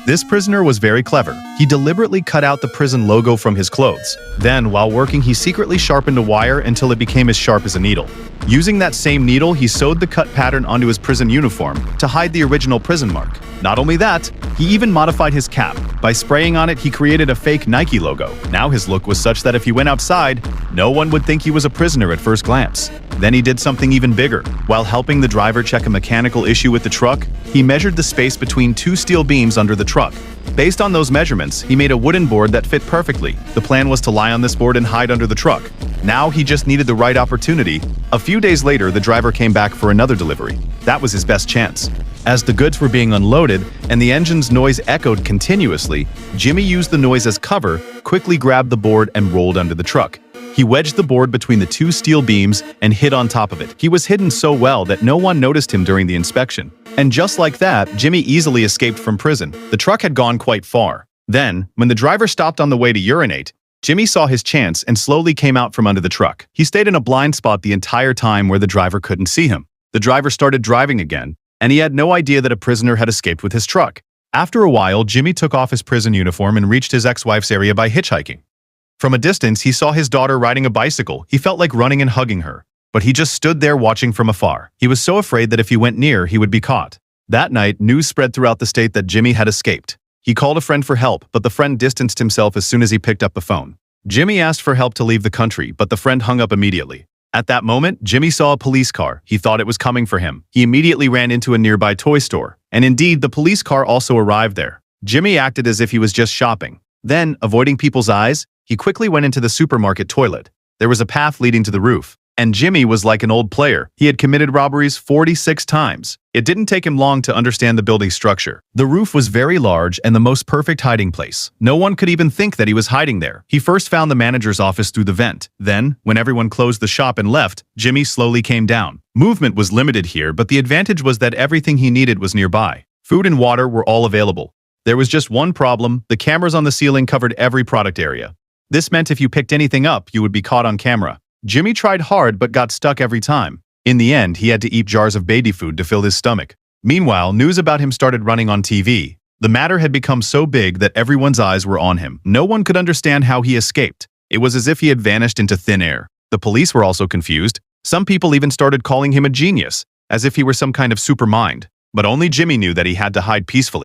This prisoner was very clever. He deliberately cut out the prison logo from his clothes. Then, while working, he secretly sharpened a wire until it became as sharp as a needle. Using that same needle, he sewed the cut pattern onto his prison uniform to hide the original prison mark. Not only that, he even modified his cap. By spraying on it, he created a fake Nike logo. Now his look was such that if he went outside, no one would think he was a prisoner at first glance. Then he did something even bigger. While helping the driver check a mechanical issue with the truck, he measured the space between two steel beams under the truck. Based on those measurements, he made a wooden board that fit perfectly. The plan was to lie on this board and hide under the truck. Now he just needed the right opportunity. A few days later, the driver came back for another delivery. That was his best chance. As the goods were being unloaded and the engine's noise echoed continuously, Jimmy used the noise as cover, quickly grabbed the board and rolled under the truck. He wedged the board between the two steel beams and hid on top of it. He was hidden so well that no one noticed him during the inspection. And just like that, Jimmy easily escaped from prison. The truck had gone quite far. Then, when the driver stopped on the way to urinate, Jimmy saw his chance and slowly came out from under the truck. He stayed in a blind spot the entire time where the driver couldn't see him. The driver started driving again, and he had no idea that a prisoner had escaped with his truck. After a while, Jimmy took off his prison uniform and reached his ex-wife's area by hitchhiking. From a distance, he saw his daughter riding a bicycle. He felt like running and hugging her, but he just stood there watching from afar. He was so afraid that if he went near, he would be caught. That night, news spread throughout the state that Jimmy had escaped. He called a friend for help, but the friend distanced himself as soon as he picked up the phone. Jimmy asked for help to leave the country, but the friend hung up immediately. At that moment, Jimmy saw a police car. He thought it was coming for him. He immediately ran into a nearby toy store. And indeed, the police car also arrived there. Jimmy acted as if he was just shopping. Then, avoiding people's eyes, he quickly went into the supermarket toilet. There was a path leading to the roof. And Jimmy was like an old player. He had committed robberies 46 times. It didn't take him long to understand the building structure. The roof was very large and the most perfect hiding place. No one could even think that he was hiding there. He first found the manager's office through the vent. Then, when everyone closed the shop and left, Jimmy slowly came down. Movement was limited here, but the advantage was that everything he needed was nearby. Food and water were all available. There was just one problem: the cameras on the ceiling covered every product area. This meant if you picked anything up, you would be caught on camera. Jimmy tried hard but got stuck every time. In the end, he had to eat jars of baby food to fill his stomach. Meanwhile, news about him started running on TV. The matter had become so big that everyone's eyes were on him. No one could understand how he escaped. It was as if he had vanished into thin air. The police were also confused. Some people even started calling him a genius, as if he were some kind of supermind. But only Jimmy knew that he had to hide peacefully.